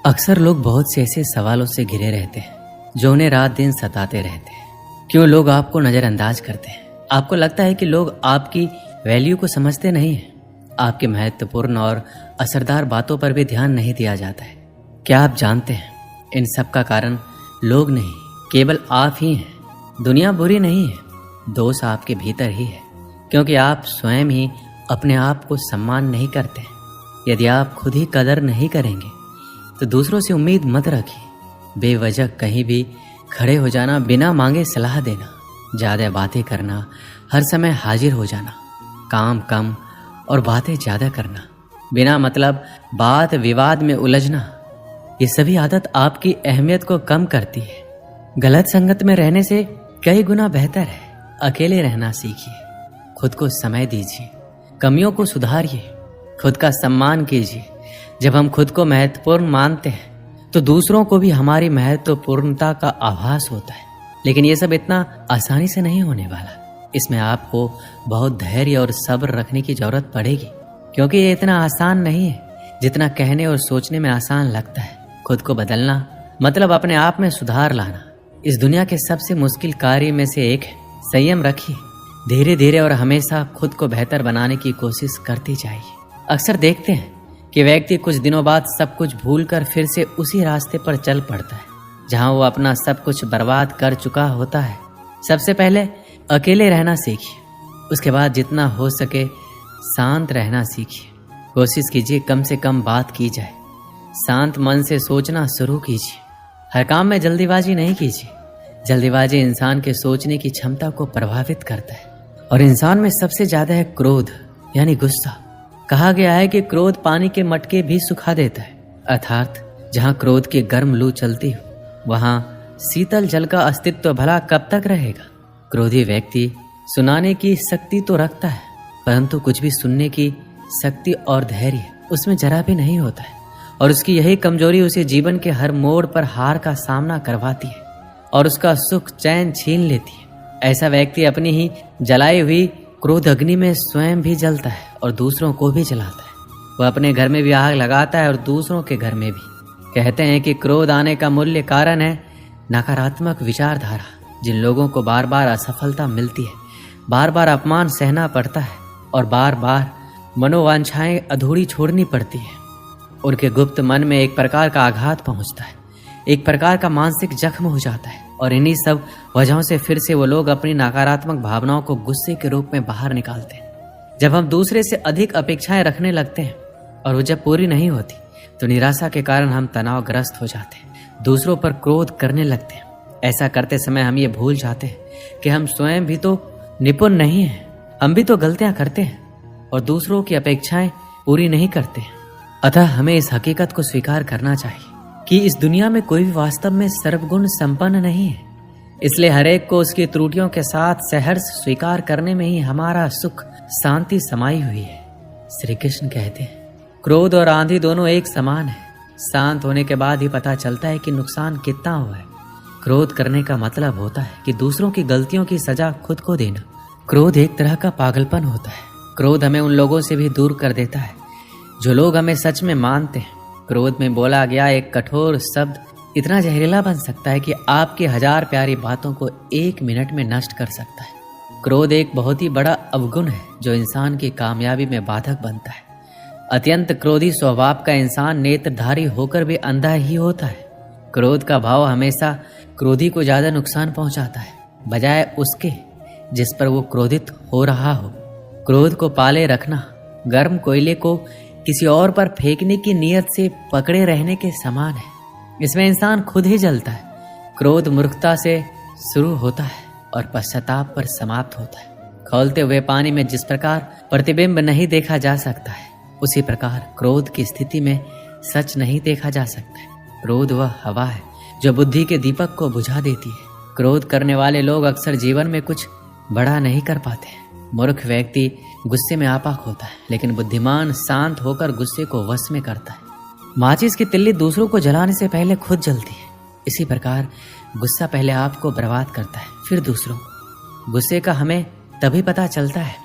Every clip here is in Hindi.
अक्सर लोग बहुत से ऐसे सवालों से घिरे रहते हैं जो उन्हें रात दिन सताते रहते हैं। क्यों लोग आपको नज़रअंदाज करते हैं? आपको लगता है कि लोग आपकी वैल्यू को समझते नहीं हैं। आपके महत्वपूर्ण और असरदार बातों पर भी ध्यान नहीं दिया जाता है। क्या आप जानते हैं, इन सब का कारण लोग नहीं, केवल आप ही हैं। दुनिया बुरी नहीं है, दोष आपके भीतर ही है, क्योंकि आप स्वयं ही अपने आप को सम्मान नहीं करते। यदि आप खुद ही कदर नहीं करेंगे तो दूसरों से उम्मीद मत रखिए। बेवजह कहीं भी खड़े हो जाना, बिना मांगे सलाह देना, ज़्यादा बातें करना, हर समय हाजिर हो जाना, काम कम और बातें ज़्यादा करना, बिना मतलब बात विवाद में उलझना, ये सभी आदत आपकी अहमियत को कम करती है। गलत संगत में रहने से कई गुना बेहतर है अकेले रहना सीखिए। खुद को समय दीजिए, कमियों को सुधारिए, खुद का सम्मान कीजिए। जब हम खुद को महत्वपूर्ण मानते हैं तो दूसरों को भी हमारी महत्वपूर्णता का आभास होता है। लेकिन ये सब इतना आसानी से नहीं होने वाला। इसमें आपको बहुत धैर्य और सब्र रखने की जरूरत पड़ेगी, क्योंकि ये इतना आसान नहीं है जितना कहने और सोचने में आसान लगता है। खुद को बदलना मतलब अपने आप में सुधार लाना। इस दुनिया के सबसे मुश्किल कार्य में से एक है। संयम रखिए, धीरे धीरे और हमेशा खुद को बेहतर बनाने की कोशिश करती जाइए। अक्सर देखते हैं कि व्यक्ति कुछ दिनों बाद सब कुछ भूलकर फिर से उसी रास्ते पर चल पड़ता है जहां वो अपना सब कुछ बर्बाद कर चुका होता है। सबसे पहले अकेले रहना सीखिए, उसके बाद जितना हो सके शांत रहना सीखिए। कोशिश कीजिए कम से कम बात की जाए। शांत मन से सोचना शुरू कीजिए। हर काम में जल्दीबाजी नहीं कीजिए। जल्दीबाजी इंसान के सोचने की क्षमता को प्रभावित करता है, और इंसान में सबसे ज्यादा है क्रोध, यानी गुस्सा। कहा गया है कि क्रोध पानी के मटके भी सुखा देता है, अर्थात जहां क्रोध की गर्म लू चलती हो वहां शीतल जल का अस्तित्व भला कब तक रहेगा। क्रोधी व्यक्ति सुनाने की शक्ति तो रखता है, परंतु कुछ भी सुनने की शक्ति और धैर्य उसमें जरा भी नहीं होता है, और उसकी यही कमजोरी उसे जीवन के हर मोड़ पर हार का सामना करवाती है और उसका सुख चैन छीन लेती है। ऐसा व्यक्ति अपनी ही जलाई हुई क्रोध अग्नि में स्वयं भी जलता है और दूसरों को भी जलाता है। वह अपने घर में भी आग लगाता है और दूसरों के घर में भी। कहते हैं कि क्रोध आने का मूल्य कारण है नकारात्मक विचारधारा। जिन लोगों को बार बार असफलता मिलती है, बार बार अपमान सहना पड़ता है और बार बार मनोवांछाएं अधूरी छोड़नी पड़ती है, उनके गुप्त मन में एक प्रकार का आघात पहुंचता है, एक प्रकार का मानसिक जख्म हो जाता है। और इन्हीं सब वजहों से फिर से वो लोग अपनी नकारात्मक भावनाओं को गुस्से के रूप में बाहर निकालते हैं। जब हम दूसरे से अधिक अपेक्षाएं रखने लगते हैं और वो जब पूरी नहीं होती तो निराशा के कारण हम तनावग्रस्त हो जाते हैं, दूसरों पर क्रोध करने लगते हैं। ऐसा करते समय हम ये भूल जाते हैं कि हम स्वयं भी तो निपुण नहीं हैं, हम भी तो गलतियां करते हैं और दूसरों की अपेक्षाएं पूरी नहीं करते हैं। अतः हमें इस हकीकत को स्वीकार करना चाहिए कि इस दुनिया में कोई भी वास्तव में सर्वगुण संपन्न नहीं है। इसलिए हरेक को उसकी त्रुटियों के साथ सहर्ष स्वीकार करने में ही हमारा सुख शांति समाई हुई है। श्री कृष्ण कहते हैं, क्रोध और आंधी दोनों एक समान है। शांत होने के बाद ही पता चलता है कि नुकसान कितना हुआ है। क्रोध करने का मतलब होता है कि दूसरों की गलतियों की सजा खुद को देना। क्रोध एक तरह का पागलपन होता है। क्रोध हमें उन लोगों से भी दूर कर देता है जो लोग हमें सच में मानते हैं। क्रोध में बोला गया एक कठोर शब्द इतना जहरीला बन सकता है कि आपकी 1000 प्यारी बातों को 1 मिनट में नष्ट कर सकता है। क्रोध एक बहुत ही बड़ा अवगुण है जो इंसान की कामयाबी में बाधक बनता है। अत्यंत क्रोधी स्वभाव का इंसान नेत्रधारी होकर भी अंधा ही होता है। क्रोध का भाव हमेशा क्रोधी को ज्यादा नुकसान पहुंचाता है बजाय उसके जिस पर वो क्रोधित हो रहा हो। क्रोध को पाले रखना गर्म कोयले को किसी और पर फेंकने की नीयत से पकड़े रहने के समान है। इसमें इंसान खुद ही जलता है। क्रोध मूर्खता से शुरू होता है और पश्चाताप पर समाप्त होता है। खौलते हुए पानी में जिस प्रकार प्रतिबिंब नहीं देखा जा सकता है, उसी प्रकार क्रोध की स्थिति में सच नहीं देखा जा सकता है। क्रोध वह हवा है जो बुद्धि के दीपक को बुझा देती है। क्रोध करने वाले लोग अक्सर जीवन में कुछ बड़ा नहीं कर पाते। मूर्ख व्यक्ति गुस्से में आपाक होता है, लेकिन बुद्धिमान शांत होकर गुस्से को वश में करता है। माचिस की तिल्ली दूसरों को जलाने से पहले खुद जलती है। इसी प्रकार गुस्सा पहले आपको बर्बाद करता है, फिर दूसरों को। गुस्से का हमें तभी पता चलता है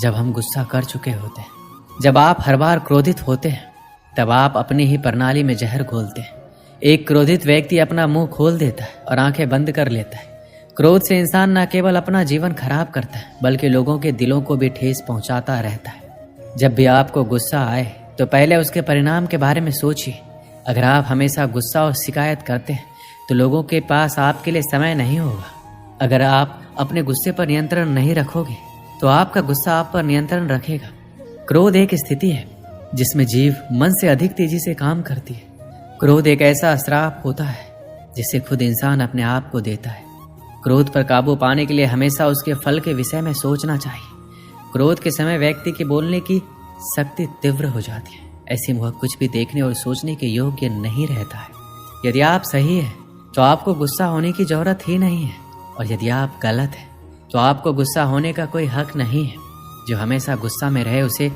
जब हम गुस्सा कर चुके होते हैं। जब आप हर बार क्रोधित होते हैं तब आप अपनी ही प्रणाली में जहर घोलते हैं। एक क्रोधित व्यक्ति अपना मुंह खोल देता है और आंखें बंद कर लेता है। क्रोध से इंसान न केवल अपना जीवन खराब करता है बल्कि लोगों के दिलों को भी ठेस पहुंचाता रहता है। जब भी आपको गुस्सा आए तो पहले उसके परिणाम के बारे में सोचिए। अगर आप हमेशा गुस्सा और शिकायत करते हैं तो लोगों के पास आपके लिए समय नहीं होगा। अगर आप अपने गुस्से पर नियंत्रण नहीं रखोगे तो आपका गुस्सा आप पर नियंत्रण रखेगा। क्रोध एक स्थिति है जिसमें जीव मन से अधिक तेजी से काम करती है। क्रोध एक ऐसा श्राप होता है जिसे खुद इंसान अपने आप को देता है। क्रोध पर काबू पाने के लिए हमेशा उसके फल के विषय में सोचना चाहिए। क्रोध के समय व्यक्ति के बोलने की शक्ति तीव्र हो जाती है। ऐसे में वह कुछ भी देखने और सोचने के योग्य नहीं रहता है। यदि आप सही है तो आपको गुस्सा होने की जरूरत ही नहीं है, और यदि आप गलत है तो आपको गुस्सा होने का कोई हक नहीं है। जो हमेशा गुस्सा में रहे उसे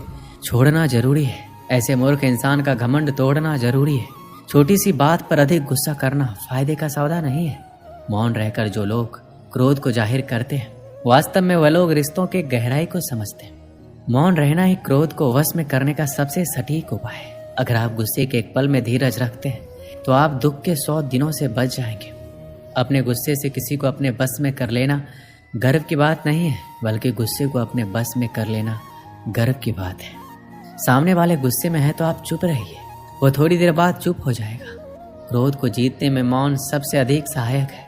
छोड़ना जरूरी है। ऐसे मूर्ख इंसान का घमंड तोड़ना जरूरी है। छोटी सी बात पर अधिक गुस्सा करना फायदे का सौदा नहीं है। मौन रहकर जो लोग क्रोध को जाहिर करते हैं वास्तव में वह लोग रिश्तों के गहराई को समझते हैं। मौन रहना ही क्रोध को वश में करने का सबसे सटीक उपाय है। अगर आप गुस्से के एक पल में धीरज रखते हैं तो आप दुख के 100 दिनों से बच जाएंगे। अपने गुस्से से किसी को अपने बस में कर लेना गर्व की बात नहीं है, बल्कि गुस्से को अपने बस में कर लेना गर्व की बात है। सामने वाले गुस्से में है तो आप चुप रहिए, वो थोड़ी देर बाद चुप हो जाएगा। क्रोध को जीतने में मौन सबसे अधिक सहायक है।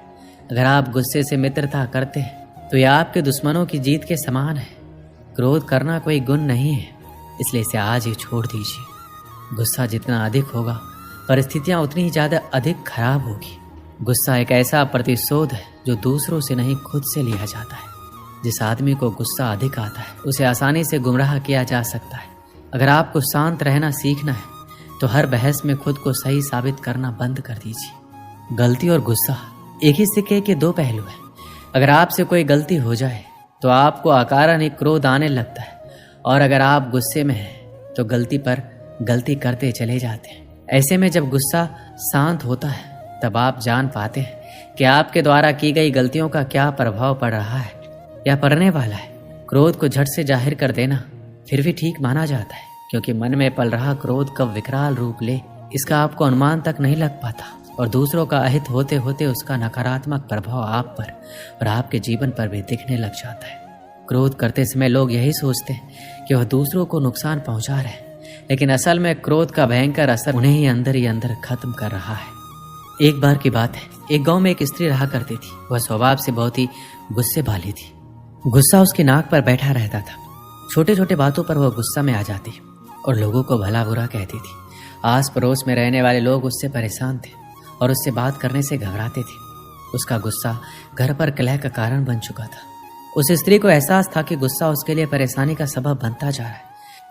अगर आप गुस्से से मित्रता करते हैं तो यह आपके दुश्मनों की जीत के समान है। क्रोध करना कोई गुण नहीं है, इसलिए इसे आज ही छोड़ दीजिए। गुस्सा जितना अधिक होगा परिस्थितियां उतनी ही ज्यादा अधिक खराब होगी। गुस्सा एक ऐसा प्रतिशोध है जो दूसरों से नहीं खुद से लिया जाता है। जिस आदमी को गुस्सा अधिक आता है उसे आसानी से गुमराह किया जा सकता है। अगर आपको शांत रहना सीखना है तो हर बहस में खुद को सही साबित करना बंद कर दीजिए। गलती और गुस्सा एक ही सिक्के के दो पहलू हैं। अगर आपसे कोई गलती हो जाए तो आपको अकारण ही क्रोध आने लगता है, और अगर आप गुस्से में हैं तो गलती पर गलती करते चले जाते हैं। ऐसे में जब गुस्सा शांत होता है तब आप जान पाते हैं कि आपके द्वारा की गई गलतियों का क्या प्रभाव पड़ रहा है या पड़ने वाला है। क्रोध को झट से जाहिर कर देना फिर भी ठीक माना जाता है, क्योंकि मन में पल रहा क्रोध कब विकराल रूप ले इसका आपको अनुमान तक नहीं लग पाता, और दूसरों का अहित होते होते उसका नकारात्मक प्रभाव आप पर और आपके जीवन पर भी दिखने लग जाता है। क्रोध करते समय लोग यही सोचते हैं कि वह दूसरों को नुकसान पहुंचा रहे हैं, लेकिन असल में क्रोध का भयंकर असर उन्हें ही अंदर खत्म कर रहा है। एक बार की बात है, एक गांव में एक स्त्री रहा करती थी। वह स्वभाव से बहुत ही गुस्से वाली थी। गुस्सा उसकी नाक पर बैठा रहता था। छोटे छोटे बातों पर वह गुस्सा में आ जाती और लोगों को भला बुरा कहती थी। आस पड़ोस में रहने वाले लोग उससे परेशान थे और उससे बात करने से घबराते थे। उसका गुस्सा घर पर कलह का कारण बन चुका था। उस स्त्री को एहसास था कि गुस्सा उसके लिए परेशानी का सबब बनता जा रहा है।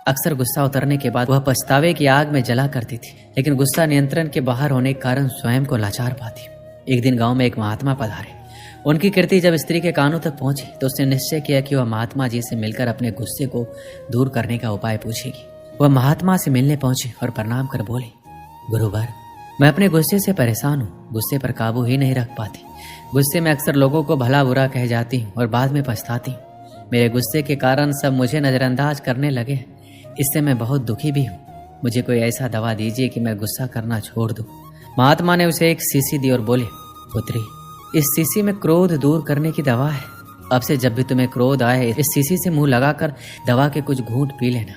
अक्सर गुस्सा उतरने के बाद वह पछतावे की आग में जला करती थी, लेकिन गुस्सा नियंत्रण के बाहर होने के कारण स्वयं को लाचार पाती। एक दिन गांव में एक महात्मा पधारे। उनकी कीर्ति जब स्त्री के कानों तक पहुंची तो उसने निश्चय किया कि वह महात्मा जी से मिलकर अपने गुस्से को दूर करने का उपाय पूछेगी। वह महात्मा से मिलने पहुंची और प्रणाम कर बोली, गुरुवर, मैं अपने गुस्से से परेशान हूँ। गुस्से पर काबू ही नहीं रख पाती। गुस्से में अक्सर लोगों को भला बुरा कह जाती हूँ और बाद में पछताती हूँ। मेरे गुस्से के कारण सब मुझे नजरअंदाज करने लगे। इससे मैं बहुत दुखी भी हूँ। मुझे कोई ऐसा दवा दीजिए कि मैं गुस्सा करना छोड़ दूँ। महात्मा ने उसे एक शीशी दी और बोले, पुत्री, इस शीशी में क्रोध दूर करने की दवा है। अब से जब भी तुम्हें क्रोध आए इस शीशी से मुंह लगाकर दवा के कुछ घूंट पी लेना।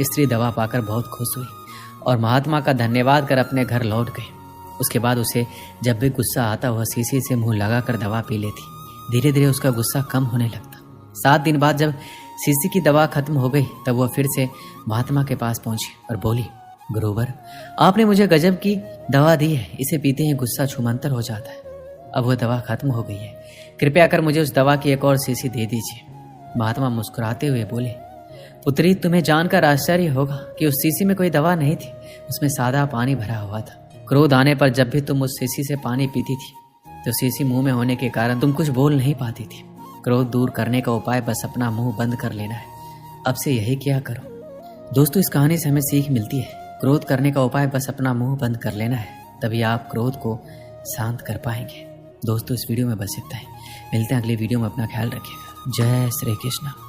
स्त्री दवा पाकर बहुत खुश हुई और महात्मा का धन्यवाद कर अपने घर लौट गई। उसके बाद उसे जब भी गुस्सा आता वह शीशी से मुंह लगाकर दवा पी लेती। धीरे धीरे उसका गुस्सा कम होने लगता। 7 दिन बाद जब शीशी की दवा खत्म हो गई तब वह फिर से महात्मा के पास पहुंची और बोली, गुरुवर, आपने मुझे गजब की दवा दी है। इसे पीते ही गुस्सा छूमंतर हो जाता है। अब वह दवा खत्म हो गई है। कृपया कर मुझे उस दवा की एक और शीशी दे दीजिए। महात्मा मुस्कुराते हुए बोले, पुत्री, तुम्हें जानकर आश्चर्य होगा कि उस शीशी में कोई दवा नहीं थी। उसमें सादा पानी भरा हुआ था। क्रोध आने पर जब भी तुम उस शीशी से पानी पीती थी तो शीशी मुंह में होने के कारण तुम कुछ बोल नहीं पाती थी। क्रोध दूर करने का उपाय बस अपना मुंह बंद कर लेना है। अब से यही किया करो। दोस्तों, इस कहानी से हमें सीख मिलती है। क्रोध करने का उपाय बस अपना मुंह बंद कर लेना है, तभी आप क्रोध को शांत कर पाएंगे। दोस्तों, इस वीडियो में बस इतना ही। मिलते हैं अगली वीडियो में। अपना ख्याल रखिएगा। जय श्री कृष्ण।